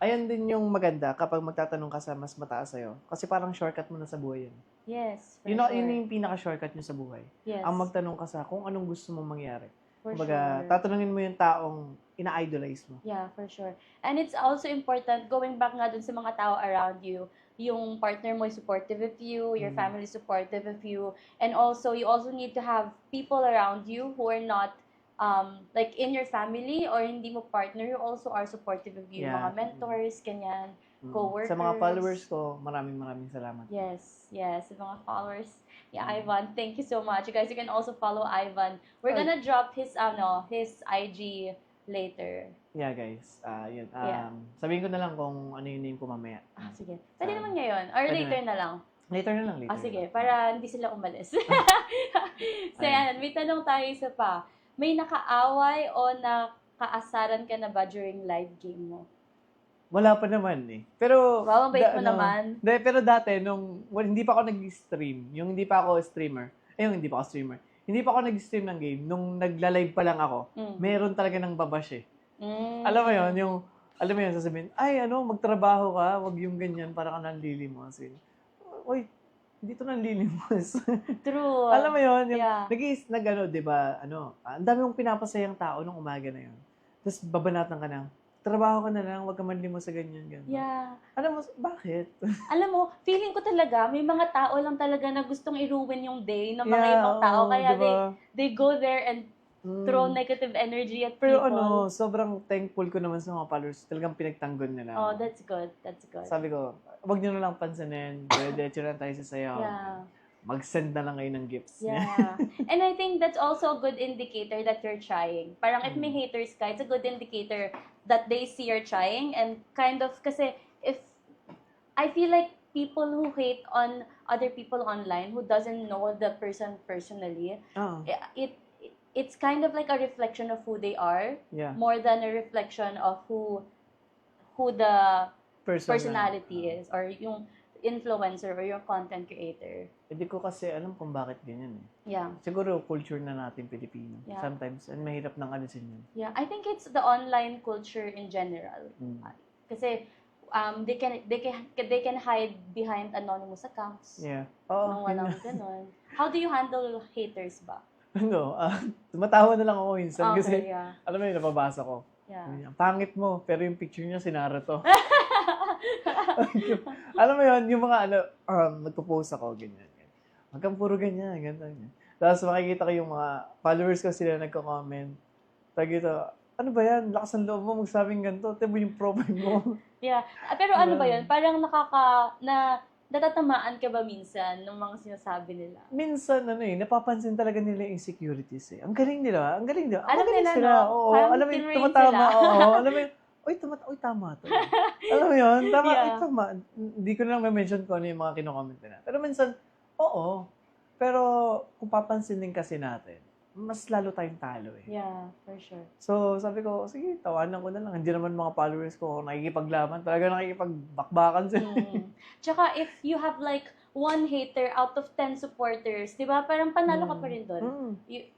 ayan din yung maganda kapag magtatanong ka sa mas mataas sa'yo. Kasi parang shortcut mo na sa buhay yun. Yes, for Yun sure. yung pinaka-shortcut nyo sa buhay. Yes. Ang magtanong ka sa kung anong gusto mong mangyari. For Kumbaga, sure. tatanungin mo yung taong ina-idolize mo. Yeah, for sure. And it's also important, going back nga dun sa mga tao around you, yung partner mo is supportive of you, your family is supportive of you, and also, you also need to have people around you who are not like in your family or hindi mo partner, who also are supportive of you. Yeah. Mga mentors, ganyan, co-workers. Sa mga followers ko, maraming salamat. Yes, sa mga followers. Yeah, Ivan, thank you so much. You guys, you can also follow Ivan. We're gonna drop his IG later. Yeah, guys. Yun. Yeah. Sabihin ko na lang kung ano yung name ko mamaya. Sige. Pwede naman ngayon. Or Pwede later na lang. Later na lang. Sige. Para hindi sila umalis. So, yan. May tanong tayo isa pa. May nakaaway o nakaasaran ka na ba during live game mo? Wala pa naman eh. Pero, Wow, ang bait mo naman. Pero dati, hindi pa ako nag-stream, hindi pa ako streamer, hindi pa ako nag-stream ng game, nung nagla-live pa lang ako, meron talaga ng babash eh. Alam mo yun, sasabihin, magtrabaho ka, wag yung ganyan, para ka nanlili mo. Kasi, uy, hindi to nanlilimos. True. Alam mo yun, yung Yeah. di ba, ang dami mong pinapasayang tao nung umaga na yun. Tapos babanatan ka na, trabaho ka na lang, wag ka manlimos sa ganyan, ganyan. Yeah. Alam mo, bakit? Alam mo, feeling ko talaga, may mga tao lang talaga na gustong i-ruin yung day ng mga Yeah, ibang tao. oo, Kaya di ba? they go there and throw Mm. negative energy at Pero people. sobrang thankful ko naman sa mga followers. Talagang pinagtanggol nila Oh, ako. that's good. That's good. Sabi ko, wag nyo na lang pansinin. Diretso na tayo sa sayaw. Yeah. Mag-send na lang kayo ng gifts. Yeah. And I think that's also a good indicator that you're trying. Parang if may Mm. haters ka, it's a good indicator that they see you're trying and kind of, kasi if, I feel like people who hate on other people online who doesn't know the person personally, Oo. it's kind of like a reflection of who they are Yeah. more than a reflection of who the personality Oo. is or yung influencer or yung content creator. Hindi ko kasi alam kung bakit ganyan eh. Yeah. Siguro culture na natin Pilipino. Yeah. Sometimes, and mahirap nang alisin yun. Yeah, I think it's the online culture in general. Mm. Kasi they can hide behind anonymous accounts. Yeah. Nang Oo, walang yun. ganon. How do you handle haters ba? Tumatawa na lang ako minsan kasi, Okay, yeah. alam mo yun, napabasa ko. Yeah. Ang pangit mo, pero yung picture niya sinara to. Alam mo yun, yung mga nagpo-post ako, ganyan. Wag kang puro ganyan, ganyan. Tapos makikita ko yung mga followers ko sila nagko-comment. Tagi ito, ano ba yan? Lakas ng loob mo magsabing ganito. Tibo yung profile mo. Yeah. Pero ano ba Diba? yun? Parang natatamaan ka ba minsan ng mga sinasabi nila? Minsan, napapansin talaga nila yung insecurities eh. Ang galing nila. Ang galing nila. Alam Magaling nila, sila. no? Oo, Parang alam mo yun, tinrain tumatama. sila. Oo, alam mo yun, uy, tama to. Alam mo yun, tama, Yeah. uy, tama. Hindi ko na lang ma-mention ko ano yung mga kinokomment nila. Pero minsan, oo. Pero kung papansinin kasi natin, mas lalo tayong talo eh. Yeah, for sure. So, sabi ko, sige, tawanan ko na lang. Hindi naman mga followers ko nakikipaglaban. Talaga nakikipagbakbakan sila. Tsaka if you have like one hater out of 10 supporters, di ba? Parang panalo ka pa rin doon. Mm.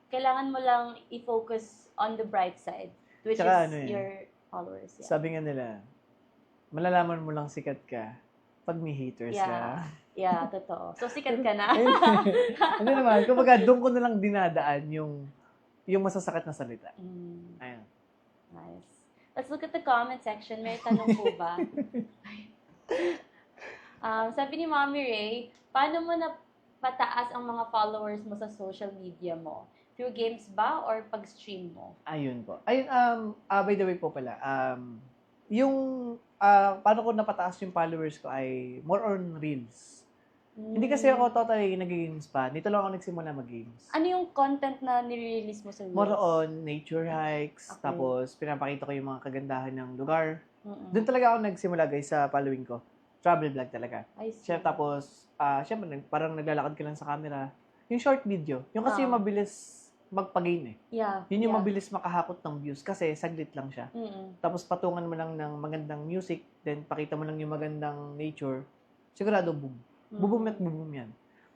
Kailangan mo lang i-focus on the bright side, which Tsaka is ano eh, your followers. Yeah. Sabi nga nila, malalaman mo lang sikat ka pag may haters ka. Yeah, totoo. So, sikat ka na. Hindi naman. Kumbaga, doon ko na lang dinadaan yung masasakit na salita. Ayan. Nice. Let's look at the comment section. May tanong po ba? Sabi ni Mommy Ray, paano mo na pataas ang mga followers mo sa social media mo? Through games ba or pag-stream mo? Ayun po. Ayun, by the way po pala, paano ko napataas yung followers ko ay more on reels. Hindi kasi ako totally nag-games pa. Dito lang ako nagsimula mag-games. Ano yung content na nire-release mo sa reels? More on nature hikes, Okay. tapos pinapakita ko yung mga kagandahan ng lugar. Mm-mm. Doon talaga ako nagsimula guys sa following ko. Travel vlog talaga. I see. Tapos, syempre, parang naglalakad ka lang sa camera. Yung short video, yung kasi yung mabilis magpagain eh. Yeah. Yun yung yeah. mabilis makahakot ng views kasi saglit lang siya. Mm-mm. Tapos patungan mo lang ng magandang music, then pakita mo lang yung magandang nature, sigurado boom. Boom at boom yan.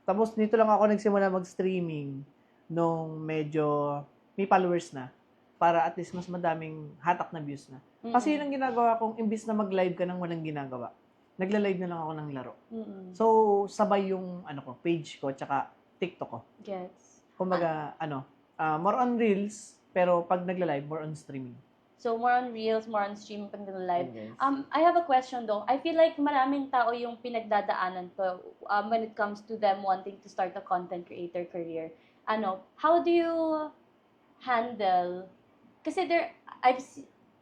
Tapos dito lang ako nagsimula mag-streaming nung medyo may followers na para at least mas madaming hatak na views na. Kasi yun ang ginagawa kong imbis na mag-live ka nang walang ginagawa. Nagla-live na lang ako ng laro. Mm-mm. So, sabay yung page ko tsaka TikTok ko. Gets. Kumbaga, more on reels, pero pag nagla-live, more on streaming. So, more on reels, more on streaming pag live. Yes. I have a question though. I feel like maraming tao yung pinagdadaanan to when it comes to them wanting to start a content creator career. How do you handle? Kasi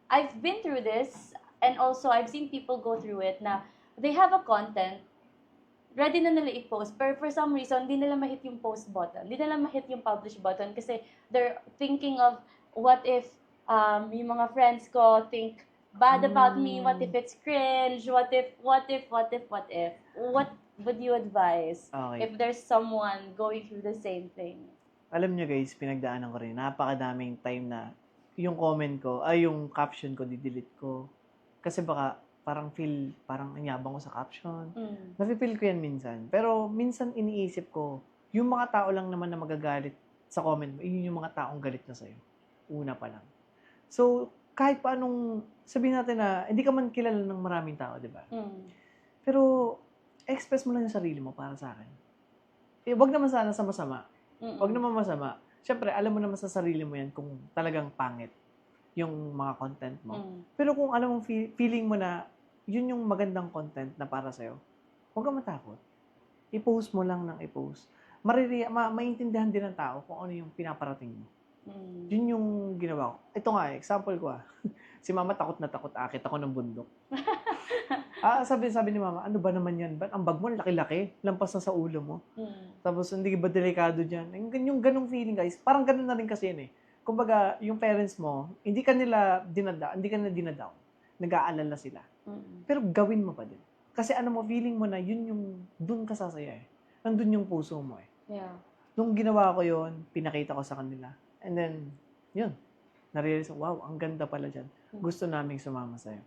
I've been through this and also I've seen people go through it na they have a content ready na nila i-post, pero for some reason, hindi nila ma-hit yung post button. Hindi nila ma-hit yung publish button kasi they're thinking of what if yung mga friends ko think bad about me, what if it's cringe, what if? What would you advise Okay. if there's someone going through the same thing? Alam nyo guys, pinagdaanan ko rin. Napakadaming time na yung comment ko, yung caption ko, didelete ko. Kasi baka parang anyabang ko sa caption. Nafe-feel ko yan minsan. Pero minsan iniisip ko, yung mga tao lang naman na magagalit sa comment mo, yun yung mga taong galit na sa'yo. Una pa lang. So, kahit paanong sabihin natin na hindi ka man kilala ng maraming tao, di ba? Pero, express mo lang yung sarili mo para sa akin. wag naman sana sa masama. Mm-mm. Wag naman masama. Siyempre, alam mo naman sa sarili mo yan kung talagang pangit yung mga content mo. Pero kung alam mong feeling mo na yun yung magandang content na para sa'yo, huwag kang matakot. I-post mo lang ng i-post. Maintindihan din ng tao kung ano yung pinaparating mo. Yun yung ginawa ko. Ito nga, example ko Si mama takot na takot, akit ako ng bundok. Sabi ni mama, ano ba naman yan? Ba't ang bag mo laki-laki? Lampas na sa ulo mo. Tapos hindi ba delikado dyan? Yung ganong feeling guys, parang ganun na rin kasi yun eh. Kumbaga, yung parents mo, hindi ka nila dinadaw. Nag-aalala sila. Pero gawin mo pa din. Kasi ano mo, feeling mo na yun yung, dun ka sasaya eh. Nandun yung puso mo eh. Yeah. Nung ginawa ko yun, pinakita ko sa kanila. And then, yun. Narealize ko, wow, ang ganda pala dyan. Gusto naming sumama sa'yo.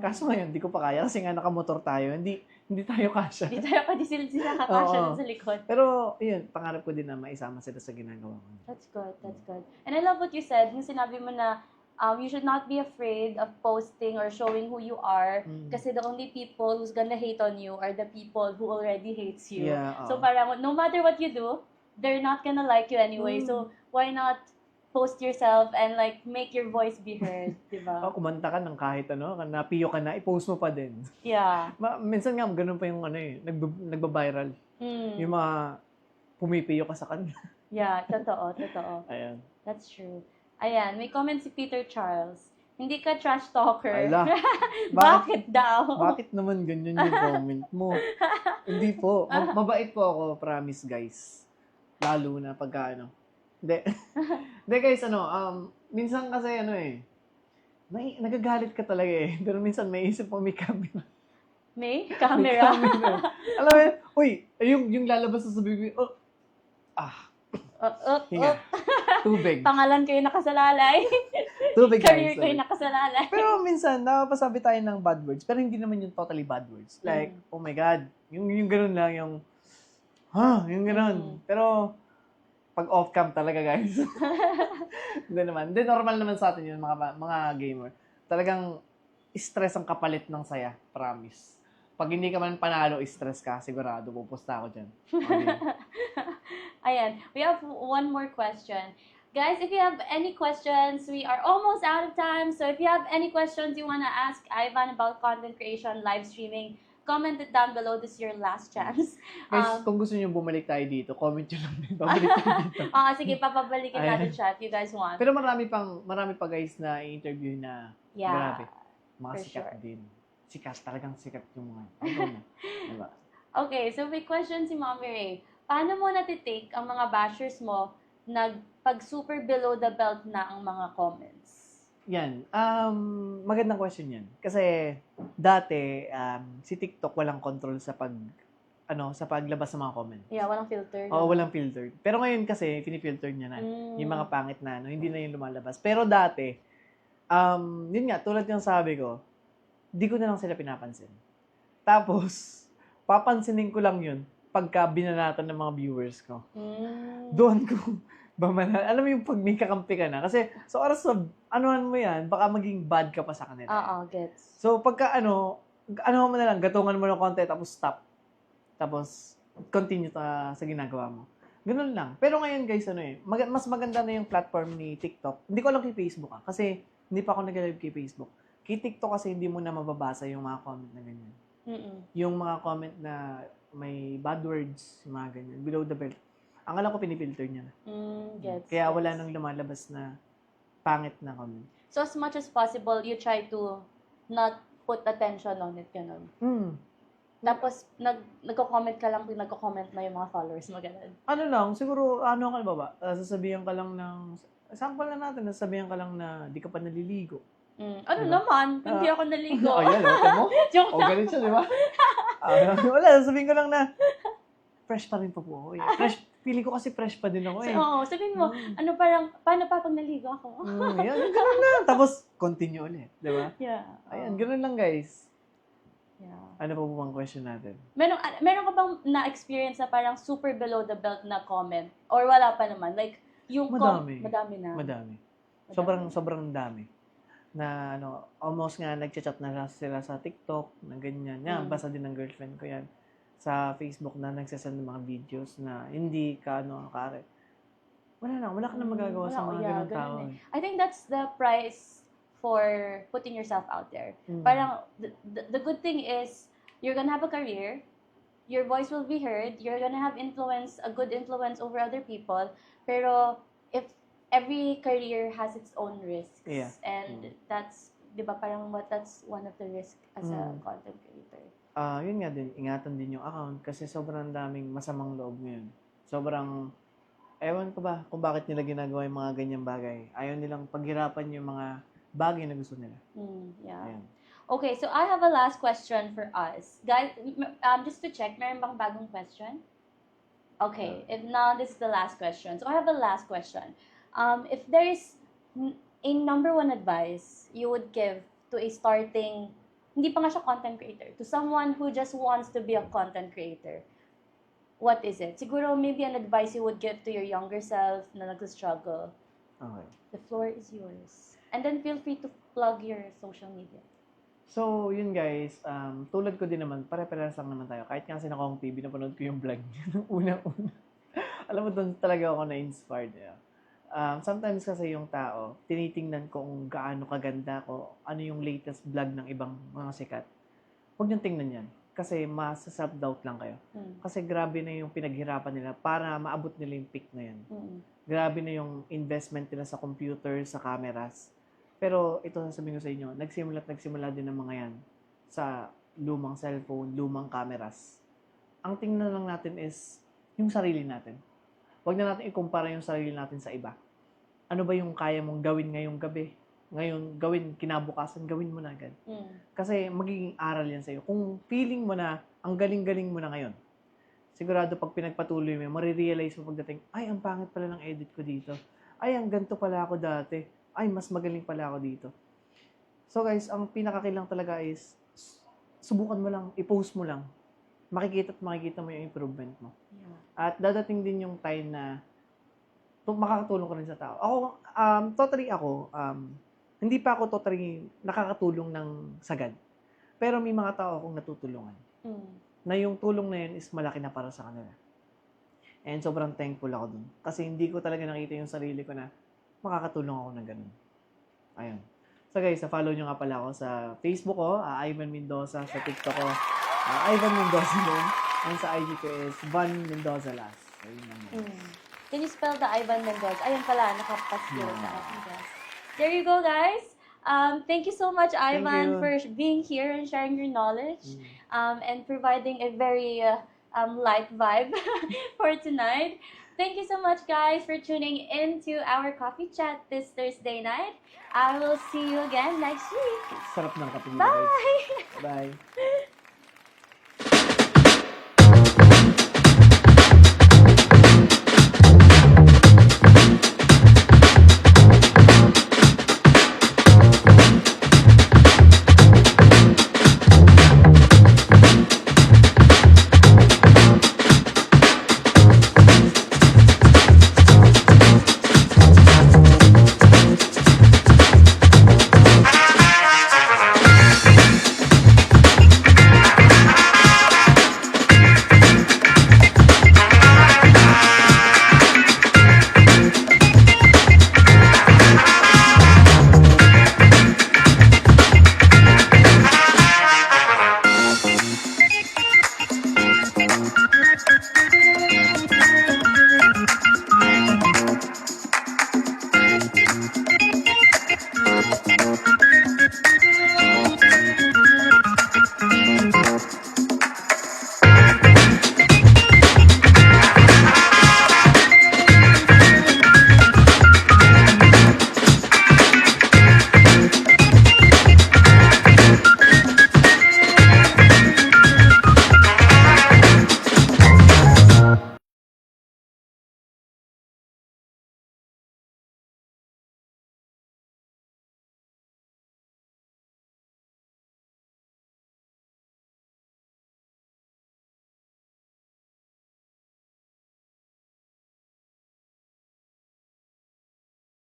Kaso ngayon, hindi ko pa kaya kasi nga nakamotor tayo. Hindi tayo kasya. Hindi tayo sila kakasya dun sa likod. Pero, yun, pangarap ko din na maisama sila sa ginagawa ko. That's good. And I love what you said. Yung sinabi mo na you should not be afraid of posting or showing who you are kasi the only people who's gonna hate on you are the people who already hates you. Yeah, So parang no matter what you do, they're not gonna like you anyway. So why not post yourself and like make your voice be heard, diba? Kumanta ka ng kahit ano, napiyo ka na, i-post mo pa din. Yeah. Minsan nga, ganun pa yung nagba-viral. Yung mga pumipiyo ka sa kanila. Yeah, totoo. Ayan. That's true. Ayan, may comment si Peter Charles. Hindi ka trash talker. Ala. Bakit daw? Bakit naman ganyan yung comment mo? Hindi po. Mabait po ako, promise guys. Lalo na pagka Hindi. Hindi guys, minsan kasi nagagalit ka talaga eh. Pero minsan may isip mo may camera. May camera? Alam mo yun, yung lalabas sa sabi ko, hinga. Tubig. Pangalan ko yung nakasalalay. Tubig guys. Career ko yung nakasalalay. Pero minsan, napasabi tayo ng bad words. Pero hindi naman yung totally bad words. Like, oh my God. Yung ganun lang, yung ganun. Pero, pag off-cam talaga, guys. Hindi naman. Hindi, normal naman sa atin yun, mga gamer. Talagang, stress ang kapalit ng saya. Promise. Pag hindi ka man panalo, stress ka, sigurado, pupusta ako dyan. Okay. Ayan. We have one more question. Guys, if you have any questions, we are almost out of time. So if you have any questions you want to ask Ivan about content creation, live streaming, comment it down below. This is your last chance. Guys, kung gusto nyo bumalik tayo dito, comment nyo lang din. Babalik tayo dito. Sige, papabalikin natin siya if you guys want. Pero marami pa guys na interview na grabe. Mga sikat din. Sikat, talagang sikat yung mga. Diba? Okay, so may question si Mommy Ray. Paano mo natitake ang mga bashers mo pag super below the belt na ang mga comments? Yan. Magandang question yan. Kasi dati, si TikTok walang control sa paglabas ng mga comment. Yeah, walang filter. Oo, walang filter. Pero ngayon kasi, pinifilter niya na. Yung mga pangit na, hindi na yung lumalabas. Pero dati, yun nga, tulad yung sabi ko, di ko na lang sila pinapansin. Tapos, papansinin ko lang yun pagka binanatan ng mga viewers ko. Doon ko, alam mo yung pag may kakampi ka na. Kasi, sa oras na, anuhan mo yan, baka maging bad ka pa sa kanila. Gets. So, pagka ano mo na lang, gatungan mo ng konti, tapos stop. Tapos, continue sa ginagawa mo. Ganun lang. Pero ngayon, guys, mas maganda na yung platform ni TikTok. Hindi ko alam kay Facebook, kasi hindi pa ako nag-live kay Facebook. Kay TikTok kasi hindi mo na mababasa yung mga comment na ganyan. Yung mga comment na may bad words, yung mga ganyan, below the belt. Ang alam ko, pinifilter niya na. Kaya wala nang lumalabas na pangit na comment. So, as much as possible, you try to not put attention on it, ganun. Tapos, nagko-comment ka lang kung nagko-comment na yung mga followers mo, ganun. Ano lang, siguro, sasabihan ka lang ng, sample na natin, sasabihan ka lang na di ka pa naliligo. Naman? Hindi ako naligo. Ayan, ito mo? Joke lang. Ganun siya, di ba? Wala, sasabihin ko lang na, fresh pa rin pa po ako. Fresh, feeling ko kasi fresh pa din ako eh. Oo, sabihin mo, paano pa pag naligo ako? Yan, ganun lang. Tapos, continue ulit, di ba? Yeah. Ayan, ganun lang guys. Yeah. Ano pa po bang question natin? Meron ka bang na-experience na parang super below the belt na comment? Or wala pa naman? Like, yung madami. Madami na. Madami. Sobrang dami. Na almost nga nagchat-chat na sila sa TikTok, na ganyan. Yan, basta din ng girlfriend ko yan. sa Facebook na nagsasend ng mga videos na hindi ka, wala ka na magagawa sa mga ganung tao. ganun eh. I think that's the price for putting yourself out there. Mm. Parang, the good thing is, you're gonna have a career, your voice will be heard, you're gonna have influence, a good influence over other people, pero if every career has its own risks, Yeah. and that's, di ba, parang that's one of the risks as a content creator. Yun nga din, ingatan din yung account kasi sobrang daming masamang loob ngayon. Sobrang, ewan ko ba kung bakit nila ginagawa yung mga ganyang bagay. Ayaw nilang paghirapan yung mga bagay na gusto nila. Yeah. Ayan. Okay, so I have a last question for us. Guys, just to check, meron bang bagong question? Okay, if not, this is the last question. So I have a last question. If there is a number one advice you would give to a starting, hindi pa nga siya content creator, to someone who just wants to be a content creator, what is it? Siguro maybe an advice you would give to your younger self na nag-struggle. Okay. The floor is yours. And then feel free to plug your social media. So, yun guys, tulad ko din naman, pare-parehas lang naman tayo. Kahit nga sinakong TV, napanood ko yung vlog niya. Unang-una. Alam mo, doon talaga ako na-inspired. Sometimes kasi yung tao, tinitingnan ko kung gaano kaganda ko, ano yung latest vlog ng ibang mga sikat. Huwag niyong tingnan yan. Kasi masa-self-doubt lang kayo. Kasi grabe na yung pinaghirapan nila para maabot nila yung peak na yan. Grabe na yung investment nila sa computer, sa cameras. Pero ito sasabihin ko sa inyo, nagsimula din ng mga yan sa lumang cellphone, lumang cameras. Ang tingnan lang natin is yung sarili natin. Huwag na natin ikumpara yung sarili natin sa iba. Ano ba yung kaya mong gawin ngayong gabi? Ngayon, gawin, kinabukasan, gawin mo na agad. Kasi magiging aral yan sa'yo. Kung feeling mo na, ang galing-galing mo na ngayon, sigurado pag pinagpatuloy mo, marirealize mo pagdating, ay, ang pangit pala ng edit ko dito. Ay, ang ganito pala ako dati. Ay, mas magaling pala ako dito. So guys, ang pinakakilang talaga is, subukan mo lang, i-post mo lang. Makikita mo yung improvement mo. Yeah. At dadating din yung time na makakatulong ka rin sa tao. Ako, hindi pa ako totally nakakatulong ng sagad. Pero may mga tao akong natutulungan. Na yung tulong na yun is malaki na para sa kanila. And sobrang thankful ako dun. Kasi hindi ko talaga nakita yung sarili ko na makakatulong ako ng ganun. Ayun. So guys, follow nyo nga pala ako sa Facebook ko, Ivan Mendoza, sa TikTok ko, Ivan Mendoza din. And sa IG ko is Van Mendoza last. Ayun naman. Can you spell the Ivan Mendoza? Ayun pala, nakapaskil sa akin. There you go, guys. Thank you so much, Ivan, for being here and sharing your knowledge and providing a very light vibe for tonight. Thank you so much, guys, for tuning into our coffee chat this Thursday night. I will see you again next week. Sarap ng kape nila, Bye! guys. Bye!